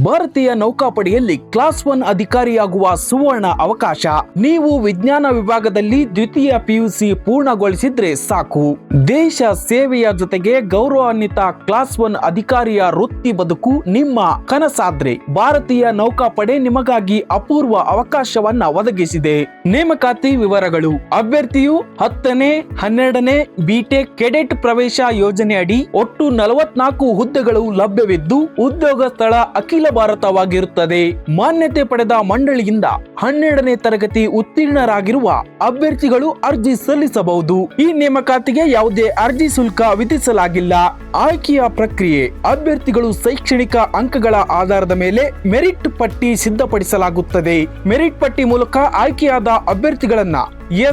ಭಾರತೀಯ ನೌಕಾಪಡೆಯಲ್ಲಿ ಕ್ಲಾಸ್ 1 ಅಧಿಕಾರಿಯಾಗುವ ಸುವರ್ಣ ಅವಕಾಶ. ನೀವು ವಿಜ್ಞಾನ ವಿಭಾಗದಲ್ಲಿ ದ್ವಿತೀಯ PUC ಪೂರ್ಣಗೊಳಿಸಿದ್ರೆ ಸಾಕು. ದೇಶ ಸೇವೆಯ ಜೊತೆಗೆ ಗೌರವಾನ್ವಿತ ಕ್ಲಾಸ್ 1 ಅಧಿಕಾರಿಯ ವೃತ್ತಿ ಬದುಕು ನಿಮ್ಮ ಕನಸಾದ್ರೆ ಭಾರತೀಯ ನೌಕಾಪಡೆ ನಿಮಗಾಗಿ ಅಪೂರ್ವ ಅವಕಾಶವನ್ನ ಒದಗಿಸಿದೆ. ನೇಮಕಾತಿ ವಿವರಗಳು: ಅಭ್ಯರ್ಥಿಯು 10ನೇ 12ನೇ ಬಿಟೆಕ್ ಕೆಡೆಟ್ ಪ್ರವೇಶ ಯೋಜನೆ ಅಡಿ ಒಟ್ಟು 44 ಹುದ್ದೆಗಳು ಲಭ್ಯವಿದ್ದು ಉದ್ಯೋಗ ಸ್ಥಳ ಅಖಿಲ ಭಾರತವಾಗಿರುತ್ತದೆ. ಮಾನ್ಯತೆ ಪಡೆದ ಮಂಡಳಿಯಿಂದ 12ನೇ ತರಗತಿ ಉತ್ತೀರ್ಣರಾಗಿರುವ ಅಭ್ಯರ್ಥಿಗಳು ಅರ್ಜಿ ಸಲ್ಲಿಸಬಹುದು. ಈ ನೇಮಕಾತಿಗೆ ಯಾವುದೇ ಅರ್ಜಿ ಶುಲ್ಕ ವಿಧಿಸಲಾಗಿಲ್ಲ. ಆಯ್ಕೆಯ ಪ್ರಕ್ರಿಯೆ: ಅಭ್ಯರ್ಥಿಗಳು ಶೈಕ್ಷಣಿಕ ಅಂಕಗಳ ಆಧಾರದ ಮೇಲೆ ಮೆರಿಟ್ ಪಟ್ಟಿ ಸಿದ್ಧಪಡಿಸಲಾಗುತ್ತದೆ. ಮೆರಿಟ್ ಪಟ್ಟಿ ಮೂಲಕ ಆಯ್ಕೆಯಾದ ಅಭ್ಯರ್ಥಿಗಳನ್ನ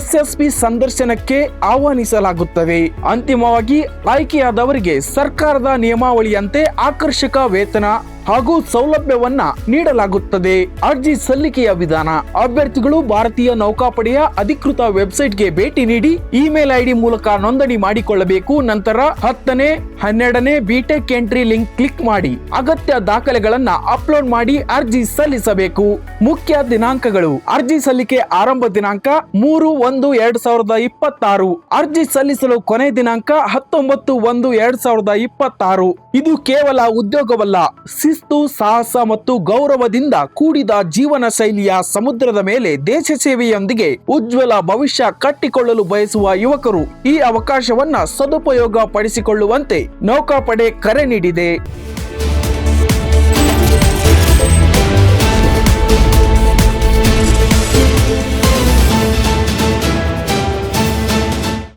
SSB ಸಂದರ್ಶನಕ್ಕೆ ಆಹ್ವಾನಿಸಲಾಗುತ್ತದೆ. ಅಂತಿಮವಾಗಿ ಆಯ್ಕೆಯಾದವರಿಗೆ ಸರ್ಕಾರದ ನಿಯಮಾವಳಿಯಂತೆ ಆಕರ್ಷಕ ವೇತನ ಹಾಗೂ ಸೌಲಭ್ಯವನ್ನ ನೀಡಲಾಗುತ್ತದೆ. ಅರ್ಜಿ ಸಲ್ಲಿಕೆಯ ವಿಧಾನ: ಅಭ್ಯರ್ಥಿಗಳು ಭಾರತೀಯ ನೌಕಾಪಡೆಯ ಅಧಿಕೃತ ವೆಬ್ಸೈಟ್ಗೆ ಭೇಟಿ ನೀಡಿ ಇಮೇಲ್ ID ಮೂಲಕ ನೋಂದಣಿ ಮಾಡಿಕೊಳ್ಳಬೇಕು. ನಂತರ 10ನೇ 12ನೇ ಬಿಟೆಕ್ ಎಂಟ್ರಿ ಲಿಂಕ್ ಕ್ಲಿಕ್ ಮಾಡಿ ಅಗತ್ಯ ದಾಖಲೆಗಳನ್ನ ಅಪ್ಲೋಡ್ ಮಾಡಿ ಅರ್ಜಿ ಸಲ್ಲಿಸಬೇಕು. ಮುಖ್ಯ ದಿನಾಂಕಗಳು: ಅರ್ಜಿ ಸಲ್ಲಿಕೆ ಆರಂಭ ದಿನಾಂಕ 3/1/2026. ಅರ್ಜಿ ಸಲ್ಲಿಸಲು ಕೊನೆ ದಿನಾಂಕ 19/1/2026. ಇದು ಕೇವಲ ಉದ್ಯೋಗವಲ್ಲ, ಶಿಸ್ತು, ಸಾಹಸ ಮತ್ತು ಗೌರವದಿಂದ ಕೂಡಿದ ಜೀವನ ಶೈಲಿಯ ಸಮುದ್ರದ ಮೇಲೆ ದೇಶ ಸೇವೆಯೊಂದಿಗೆ ಉಜ್ವಲ ಭವಿಷ್ಯ ಕಟ್ಟಿಕೊಳ್ಳಲು ಬಯಸುವ ಯುವಕರು ಈ ಅವಕಾಶವನ್ನ ಸದುಪಯೋಗ ಪಡಿಸಿಕೊಳ್ಳುವಂತೆ ನೌಕಾಪಡೆ ಕರೆ ನೀಡಿದೆ.